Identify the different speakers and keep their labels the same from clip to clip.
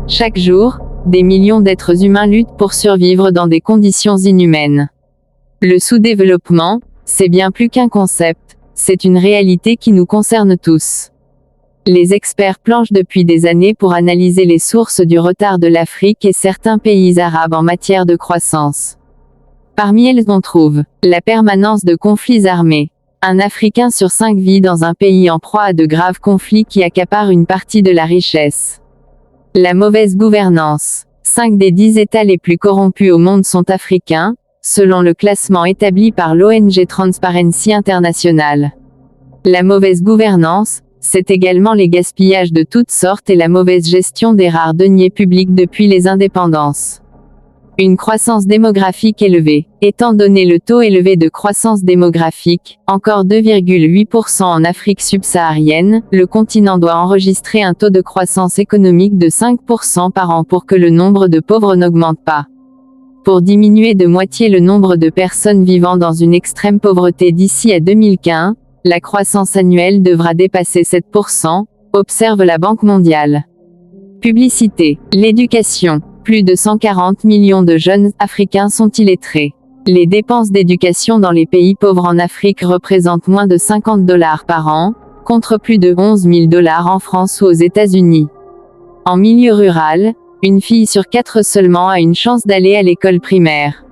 Speaker 1: Chaque jour, des millions d'êtres humains luttent pour survivre dans des conditions inhumaines. Le sous-développement, c'est bien plus qu'un concept, c'est une réalité qui nous concerne tous. Les experts planchent depuis des années pour analyser les sources du retard de l'Afrique et certains pays arabes en matière de croissance. Parmi elles on trouve la permanence de conflits armés. Un Africain sur 5 vit dans un pays en proie à de graves conflits qui accaparent une partie de la richesse. La mauvaise gouvernance. 5 des 10 États les plus corrompus au monde sont africains, selon le classement établi par l'ONG Transparency International. La mauvaise gouvernance, c'est également les gaspillages de toutes sortes et la mauvaise gestion des rares deniers publics depuis les indépendances. Une croissance démographique élevée. Étant donné le taux élevé de croissance démographique, encore 2,8% en Afrique subsaharienne, le continent doit enregistrer un taux de croissance économique de 5% par an pour que le nombre de pauvres n'augmente pas. Pour diminuer de moitié le nombre de personnes vivant dans une extrême pauvreté d'ici à 2015, la croissance annuelle devra dépasser 7%, observe la Banque mondiale. Publicité. L'éducation. Plus de 140 millions de jeunes Africains sont illettrés. Les dépenses d'éducation dans les pays pauvres en Afrique représentent moins de $50 par an, contre plus de $11 000 en France ou aux États-Unis. En milieu rural, une fille sur 4 seulement a une chance d'aller à l'école primaire.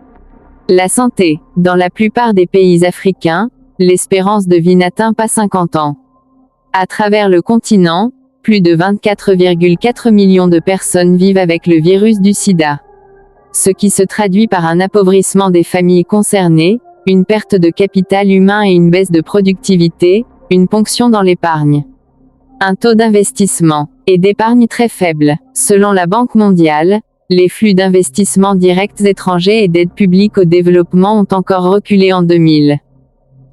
Speaker 1: La santé. Dans la plupart des pays africains, l'espérance de vie n'atteint pas 50 ans. À travers le continent, plus de 24,4 millions de personnes vivent avec le virus du sida. Ce qui se traduit par un appauvrissement des familles concernées, une perte de capital humain et une baisse de productivité, une ponction dans l'épargne. Un taux d'investissement et d'épargne très faible. Selon la Banque mondiale, les flux d'investissements directs étrangers et d'aide publique au développement ont encore reculé en 2000.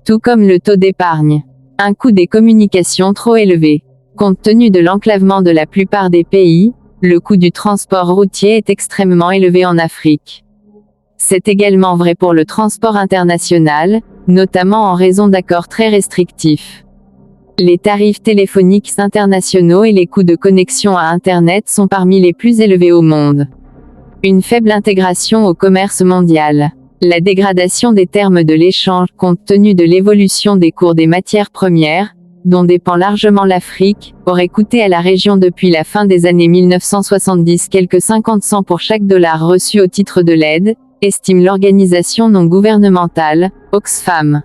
Speaker 1: Tout comme le taux d'épargne. Un coût des communications trop élevé. Compte tenu de l'enclavement de la plupart des pays, le coût du transport routier est extrêmement élevé en Afrique. C'est également vrai pour le transport international, notamment en raison d'accords très restrictifs. Les tarifs téléphoniques internationaux et les coûts de connexion à Internet sont parmi les plus élevés au monde. Une faible intégration au commerce mondial. La dégradation des termes de l'échange compte tenu de l'évolution des cours des matières premières, dont dépend largement l'Afrique, aurait coûté à la région depuis la fin des années 1970 quelque 50 cents pour chaque dollar reçu au titre de l'aide, estime l'organisation non gouvernementale, Oxfam.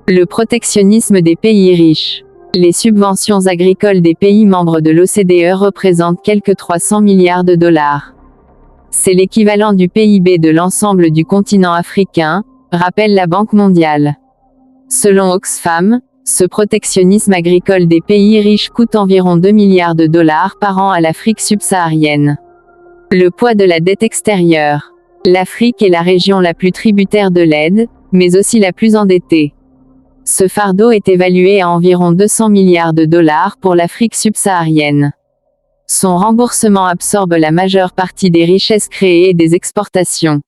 Speaker 1: Le protectionnisme des pays riches. Les subventions agricoles des pays membres de l'OCDE représentent quelque 300 milliards de dollars. C'est l'équivalent du PIB de l'ensemble du continent africain, rappelle la Banque mondiale. Selon Oxfam, ce protectionnisme agricole des pays riches coûte environ 2 milliards de dollars par an à l'Afrique subsaharienne. Le poids de la dette extérieure. L'Afrique est la région la plus tributaire de l'aide, mais aussi la plus endettée. Ce fardeau est évalué à environ 200 milliards de dollars pour l'Afrique subsaharienne. Son remboursement absorbe la majeure partie des richesses créées et des exportations.